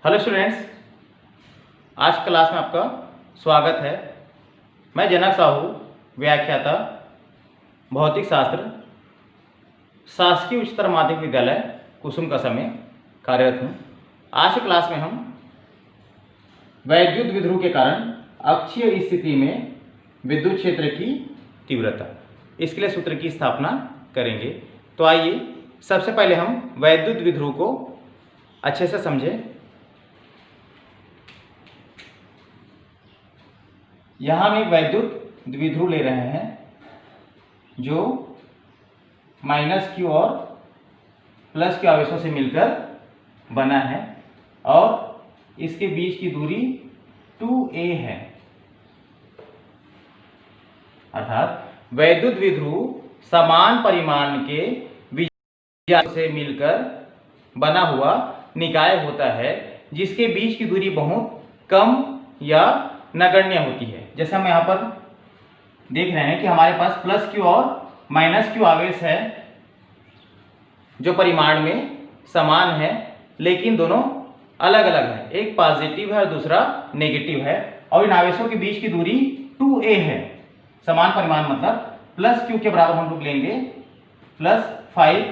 Hello students, आज class में आपका स्वागत है। मैं जनक साहू, व्याख्याता भौतिक शास्त्र, शासकीय उच्चतर माध्यमिक विद्यालय कुसुम कसा में कार्यरत हूँ। आज की क्लास में हम वैद्युत द्विध्रुव के कारण अक्षीय स्थिति में विद्युत क्षेत्र की तीव्रता, इसके लिए सूत्र की स्थापना करेंगे। तो आइए सबसे पहले हम वैद्युत द्विध्रुव को अच्छे से समझें। यहाँ हम एक वैद्युत द्विध्रुव ले रहे हैं जो -q और +q आवेशों से मिलकर बना है और इसके बीच की दूरी 2a है। अर्थात वैद्युत द्विध्रुव समान परिमाण के विजातीयों से मिलकर बना हुआ निकाय होता है जिसके बीच की दूरी बहुत कम या नगण्य होती है। जैसे हम यहाँ पर देख रहे हैं कि हमारे पास +q और -q आवेश है जो परिमाण में समान है, लेकिन दोनों अलग अलग है। एक पॉजिटिव है और दूसरा नेगेटिव है और इन आवेशों के बीच की दूरी 2a है। समान परिमाण मतलब +q के बराबर हम लोग लेंगे +5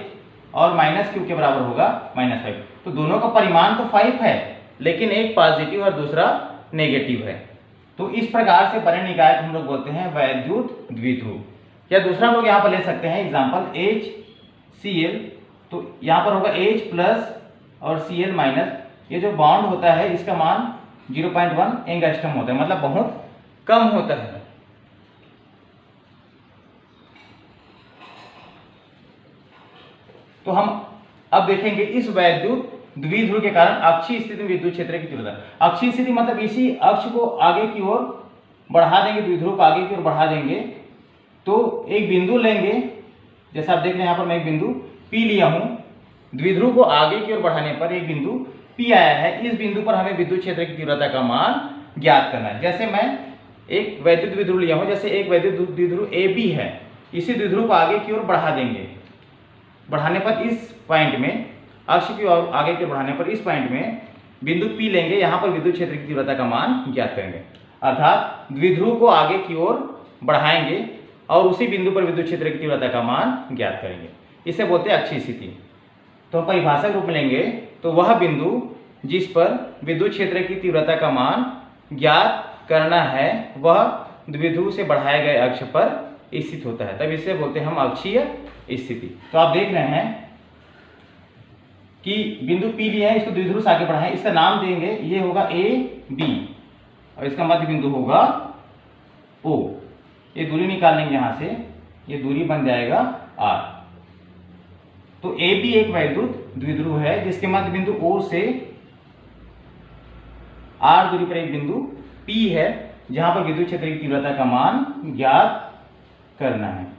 और -q के बराबर होगा -5। तो दोनों का परिमाण तो 5 है, लेकिन एक पॉजिटिव और दूसरा नेगेटिव है। तो इस प्रकार से बने निकाय को हम लोग बोलते हैं वैद्युत द्विध्रुव। या दूसरा हम लोग यहाँ पर ले सकते हैं एग्जाम्पल HCl। तो यहाँ पर होगा H+ और Cl-। ये जो बॉन्ड होता है इसका मान 0.1 एंगस्ट्रॉम होता है, मतलब बहुत कम होता है। तो हम अब देखेंगे इस वैद्युत द्विध्रुव के कारण अक्षीय स्थिति में विद्युत क्षेत्र की तीव्रता। अक्षीय स्थिति मतलब इसी अक्ष को आगे की ओर बढ़ा देंगे, द्विध्रुव को आगे की ओर बढ़ा देंगे तो एक बिंदु लेंगे। जैसा आप देख रहे हैं यहाँ पर मैं एक बिंदु P लिया हूँ। द्विध्रुव को आगे की ओर बढ़ाने पर एक बिंदु P आया है। इस बिंदु पर हमें विद्युत क्षेत्र की तीव्रता का मान ज्ञात करना है। जैसे मैं एक वैद्युत द्विध्रुव लिया हूँ, जैसे एक वैद्युत द्विध्रुव AB है, इसी द्विध्रुव को आगे की ओर बढ़ा देंगे। बढ़ाने पर इस पॉइंट में अक्ष की ओर आगे के बढ़ाने पर इस पॉइंट में बिंदु P लेंगे। यहाँ पर विद्युत क्षेत्र की तीव्रता का मान ज्ञात करेंगे। अर्थात द्विध्रुव को आगे की ओर बढ़ाएंगे और उसी बिंदु पर विद्युत क्षेत्र की तीव्रता का मान ज्ञात करेंगे। इसे बोलते हैं अक्षीय स्थिति। तो परिभाषा रूप में लेंगे तो वह बिंदु जिस पर विद्युत क्षेत्र की तीव्रता का मान ज्ञात करना है वह द्विध्रुव से बढ़ाए गए अक्ष पर स्थित होता है, तब इसे बोलते हैं हम अक्षीय स्थिति। तो आप देख रहे हैं कि बिंदु P लिया है, इसको द्विध्रुव से आगे बढ़ाएं, इसका नाम देंगे, ये होगा AB और इसका मध्य बिंदु होगा O। ये दूरी निकाल लेंगे यहाँ से, ये दूरी बन जाएगा R। तो AB एक वैद्युत द्विध्रुव है जिसके मध्य बिंदु O से R दूरी पर एक बिंदु P है जहां पर विद्युत क्षेत्र की तीव्रता का मान ज्ञात करना है।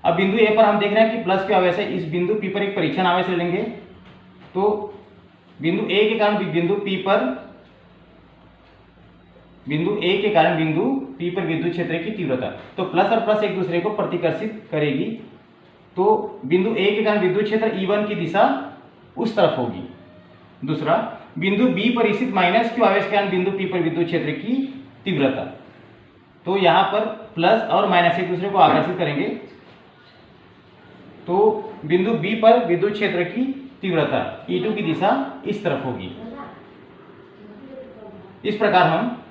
अब बिंदु A पर हम देख रहे हैं कि +q आवेश है। इस बिंदु P पर एक परीक्षण आवेश ले लेंगे। तो बिंदु A के कारण बिंदु P पर विद्युत क्षेत्र की तीव्रता, तो प्लस और प्लस एक दूसरे को प्रतिकर्षित करेगी। तो बिंदु A के कारण विद्युत क्षेत्र E1 की दिशा उस तरफ होगी। दूसरा, बिंदु B पर स्थित -q आवेश के कारण बिंदु P पर विद्युत क्षेत्र की तीव्रता, तो यहाँ पर प्लस और माइनस एक दूसरे को आकर्षित करेंगे। तो बिंदु B पर विद्युत क्षेत्र की तीव्रता E2 की दिशा इस तरफ होगी। इस प्रकार हम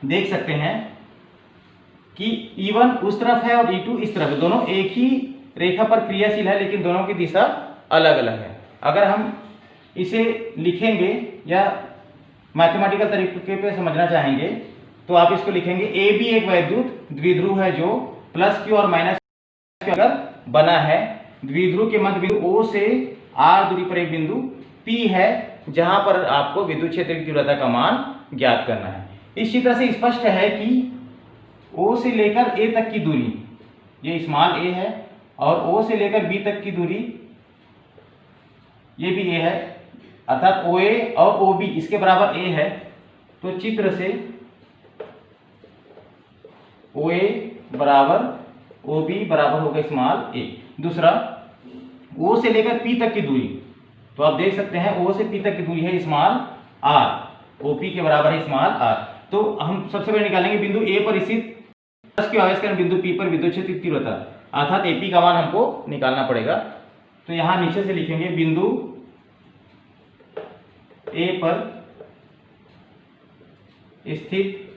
देख सकते हैं कि E1 उस तरफ है और E2 इस तरफ है। दोनों एक ही रेखा पर क्रियाशील है, लेकिन दोनों की दिशा अलग अलग है। अगर हम इसे लिखेंगे या मैथमेटिकल तरीके पे समझना चाहेंगे तो आप इसको लिखेंगे AB एक वैद्युत द्विध्रुव है जो +q और -q अगर बना है। द्विध्रुव के मध्य बिंदु O से R दूरी पर एक बिंदु P है जहां पर आपको विद्युत क्षेत्र की तीव्रता का मान ज्ञात करना है। इस चित्र से स्पष्ट है कि O से लेकर A तक की दूरी, ये स्मॉल a है, और O से लेकर B तक की दूरी ये भी a है, अर्थात OA और OB इसके बराबर a है। तो चित्र से OA बराबर OB बराबर होगा स्मॉल a। दूसरा, O से लेकर P तक की दूरी, तो आप देख सकते हैं ओ से पी तक की दूरी है स्मॉल आर, ओपी के बराबर है स्मॉल आर। तो हम सबसे पहले निकालेंगे बिंदु ए पर स्थित प्लस क्यू आवेश कारण बिंदु पी पर विद्युत क्षेत्र की तीव्रता, अर्थात एपी का मान हमको निकालना पड़ेगा। तो यहां नीचे से लिखेंगे बिंदु ए पर स्थित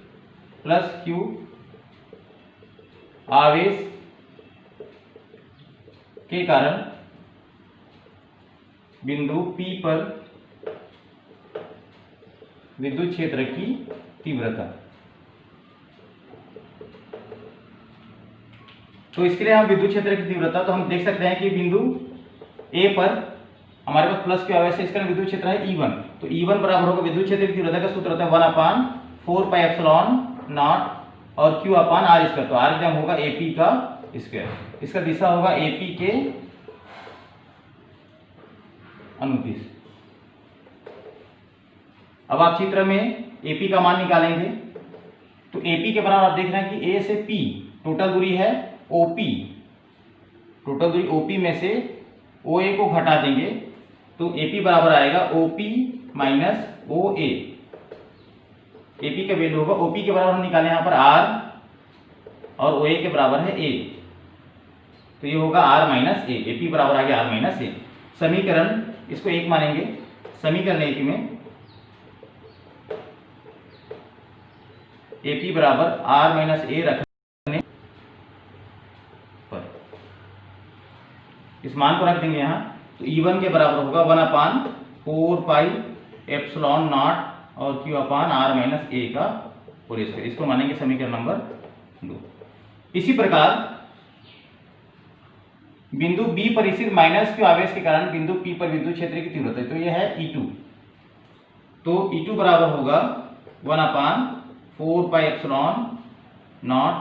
प्लस क्यू आवेश के कारण बिंदु पी पर विद्युत क्षेत्र की तीव्रता। तो इसके लिए हम विद्युत क्षेत्र की तीव्रता, तो हम देख सकते हैं कि बिंदु ए पर हमारे पास प्लस क्यू आवेश है, इसका विद्युत क्षेत्र है E1। तो E1 बराबर होगा, विद्युत क्षेत्र की तीव्रता का सूत्र होता है 1/4 पाई एप्सिलॉन नॉट और Q अपान आर स्क्वायर। तो आर एग्जाम होगा AP का स्क्वायर, इसका दिशा होगा AP के अनुदिश। अब आप चित्र में AP का मान निकालेंगे। तो AP के बराबर आप देख रहे हैं कि A से P टोटल दूरी है OP, टोटल दूरी OP में से OA को घटा देंगे तो AP बराबर आएगा OP माइनस OA। AP का वैल्यू होगा, OP के बराबर हम निकाले यहाँ पर R और OA के बराबर है A, तो ये होगा R माइनस A। AP बराबर आ गया R माइनस A। समीकरण इसको एक मानेंगे, समीकरण एक में AP बराबर R माइनस A रखने पर इस मान को रख देंगे यहाँ। तो E1 के बराबर होगा 1/4 पाई एप्सिलॉन नॉट और Q upon R minus A का होल स्क्वायर, इसको मानेंगे समीकरण नंबर 2। इसी प्रकार बिंदु B पर स्थित माइनस Q आवेश के कारण बिंदु P पर विद्युत क्षेत्र की तीव्रता, तो यह है E2। तो E2 बराबर होगा 1/4 पाई एप्सिलॉन नॉट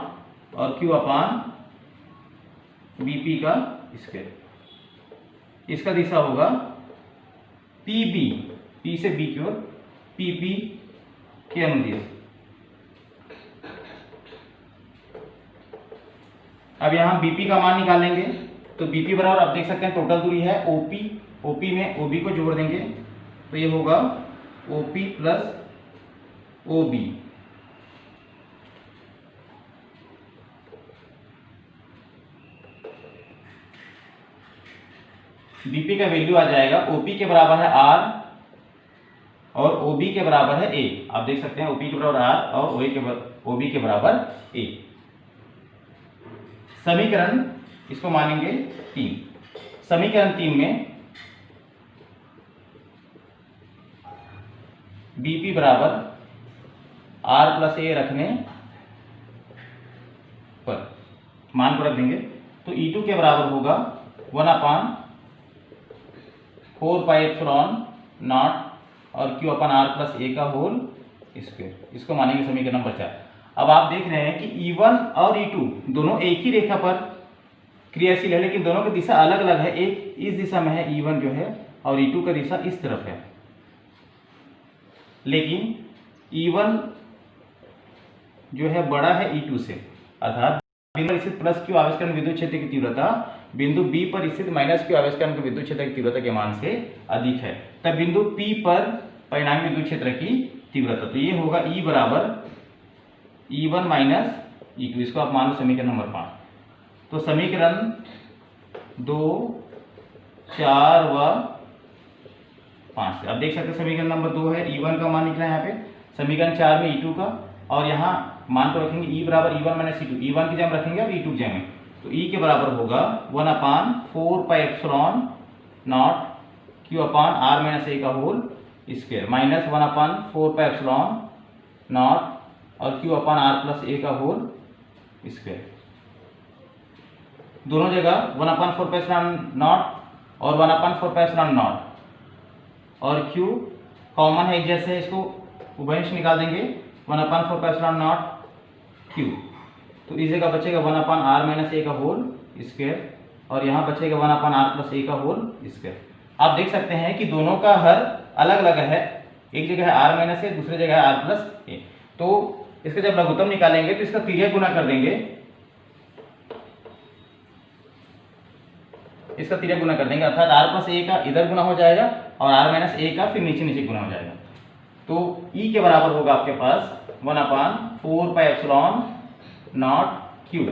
और Q अपान BP का स्क्वायर, इसका दिशा होगा PB, P से B की ओर, PP के अनुदिश। अब यहां BP का मान निकालेंगे। तो BP बराबर आप देख सकते हैं टोटल दूरी है OP, OP में OB को जोड़ देंगे तो ये होगा OP प्लस OB। BP का वैल्यू आ जाएगा, OP के बराबर है R और OB के बराबर है A। आप देख सकते हैं OP के बराबर R और OB के बराबर A। समीकरण इसको मानेंगे 3। समीकरण 3 में BP बराबर R प्लस A रखने पर मान को रख देंगे। तो E2 के बराबर होगा 1/4 पाई एप्सिलॉन नॉट और Q upon R plus A का होल स्क्वायर, इसको मानेंगे समीकरण नंबर 4। अब आप देख रहे हैं कि E1 और E2 दोनों एक ही रेखा पर क्रियाशील है, लेकिन दोनों की दिशा अलग अलग है। एक इस दिशा में है E1 जो है, और E2 का दिशा इस तरफ है। लेकिन E1 जो है बड़ा है E2 से, अर्थात बिंदु पर स्थित प्लस Q आवेश कारण विद्युत क्षेत्र की तीव्रता बिंदु B पर स्थित माइनस Q आवेश कारण विद्युत क्षेत्र की तीव्रता के मान से अधिक है। तब बिंदु P पर परिणामी विद्युत क्षेत्र की तीव्रता, तो ये होगा E बराबर E1 माइनस E2, इसको आप मान लो समीकरण नंबर 5। तो समीकरण 2, 4 व 5 से आप देख सकते हैं समीकरण नंबर 2 है E1 का मान निकला यहाँ पे, समीकरण 4 में E2 का, और यहाँ मान को रखेंगे E बराबर E1 माइनस E2, E1 की जगह रखेंगे अब E2 की जगह, तो E के बराबर होगा 1/4 pi epsilon naught Q upon R minus A का whole square minus 1/4 pi epsilon naught और Q upon R plus A का होल स्क्वायर। दोनों जगह 1/4 पाई एप्सिलॉन नॉट और 1/4 पाई एप्सिलॉन नॉट और Q कॉमन है, जैसे इसको उभयनिष्ठ निकाल देंगे 1/4 पाई एप्सिलॉन नॉट Q, तो इस जगह बचेगा 1/R माइनस A का होल स्क्वायर और यहाँ बचेगा 1/R प्लस A का होल स्क्वायर। आप देख सकते हैं कि दोनों का हर अलग अलग है, एक जगह है R माइनस A, दूसरी जगह है R प्लस A। तो इसका जब लघुत्तम निकालेंगे तो इसका तिर्यक गुना कर देंगे, इसका तिर्यक गुना कर देंगे, अर्थात R प्लस A का इधर गुना हो जाएगा और r माइनस a का फिर नीचे नीचे गुना हो जाएगा। तो e के बराबर होगा आपके पास 1/4 पाई एप्सिलॉन नॉट q,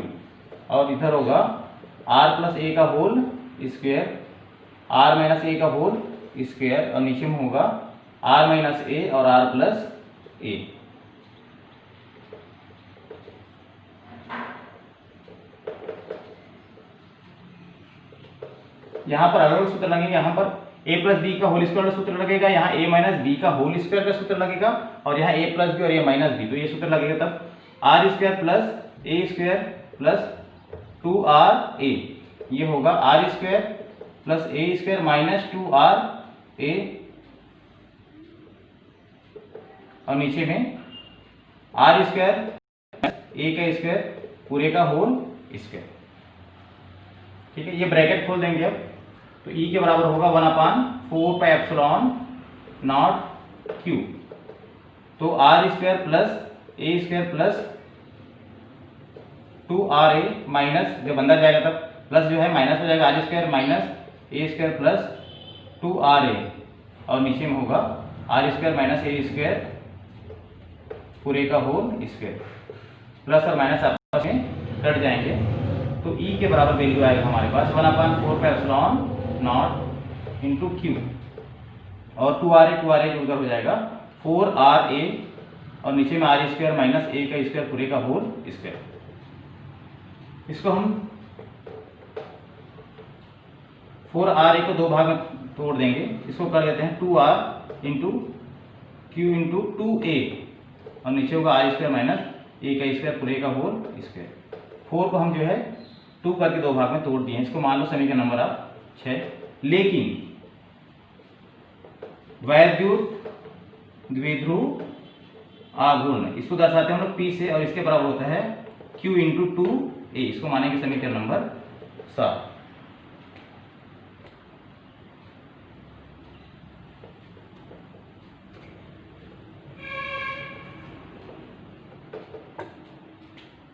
और इधर होगा r प्लस a का whole square, r minus a का होल स्क्वायर, और नीचे में होगा r माइनस a और r प्लस a। यहाँ पर अलग अलग सूत्र लगेंगे, यहाँ पर a प्लस बी का होल स्क्वायर का सूत्र लगेगा, यहाँ a माइनस बी का होल स्क्वायर का सूत्र लगेगा, और यहाँ a प्लस बी और a माइनस बी, तो ये सूत्र लगेगा तब r square plus a square plus 2ra, ये होगा r square plus a square minus 2ra, और नीचे में आर स्क्वायर ए का स्क्वायर पूरे का होल स्क्वायर। ठीक है, ये ब्रैकेट खोल देंगे अब, तो e के बराबर होगा 1/4 पाई एप्सिलॉन नॉट q, तो r square plus a square plus 2ra minus, जब अंदर जाएगा तब प्लस जो है माइनस हो जाएगा, r square minus a square plus 2ra, और नीचे में होगा r square minus a square पूरे का होल स्क्वायर, प्लस और माइनस आपस में कट जाएंगे, तो e के बराबर वैल्यू आएगा हमारे पास 1/4 pi epsilon not into q, और 2ra जो उधर हो जाएगा 4ra, और नीचे में आर स्क्वायर माइनस ए का स्क्वायर पूरे का होल स्क्वायर। इसको हम 4ra को दो भाग में तोड़ देंगे, इसको कर देते हैं 2r into Q into 2a, और नीचे होगा आर स्क्वायर माइनस ए का स्क्वायर पूरे का होल स्क्वायर। 4 को हम जो है 2 करके दो भाग में तोड़ दिए, इसको मान लो समीकरण नंबर आप 6। लेकिन वैद्युत द्विध्रुव आघूर्ण, इसको दर्शाते हैं हम लोग P से, और इसके बराबर होता है Q इंटू 2a, इसको मानेंगे समीकरण नंबर 7।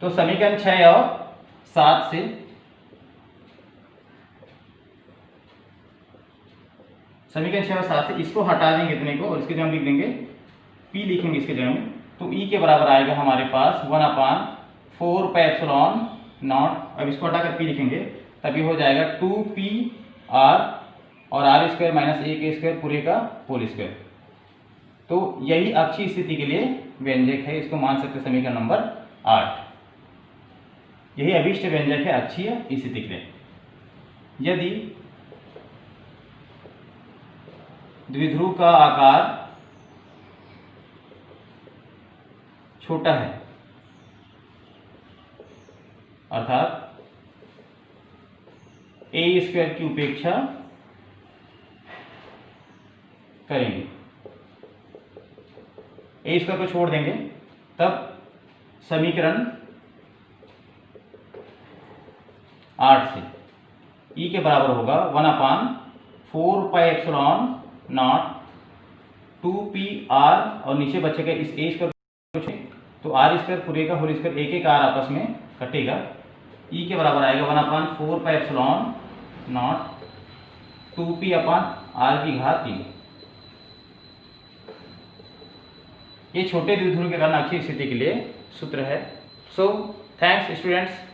तो समीकरण 6 और 7 से समीकरण 6 और 7 से इसको हटा देंगे इतने को, और इसके जगह हम लिख देंगे P, लिखेंगे इसके जगह में, तो E के बराबर आएगा हमारे पास 1/4 पाई एप्सिलॉन नॉट, अब इसको हटाकर P लिखेंगे, तभी हो जाएगा 2pr और r स्क्वायर माइनस ए के स्क्वायर पूरे का होल स्क्वायर। तो यही अक्षीय स्थिति के लिए व्यंजक है, इसको मान सकते समीकरण नंबर 8। यही अभीष्ट व्यंजक है अक्षीय स्थिति के लिए। यदि द्विध्रुव का आकार छोटा है, अर्थात ए स्क्वायर की उपेक्षा करेंगे, ए स्क्वायर को छोड़ देंगे, तब समीकरण 8 से E के बराबर होगा 1/4 पाई एप्सिलॉन नॉट 2pr, और नीचे बचेगा इस ए स्क्वायर, तो आर स्क्वायर पूरे का होल स्क्वायर, एक एक आर आपस में कटेगा, E के बराबर आएगा 1/4 पाई एप्सिलॉन नॉट 2p/r की घात 3। ये छोटे द्विध्रुव के कारण अक्षीय स्थिति के लिए सूत्र है। So thanks students.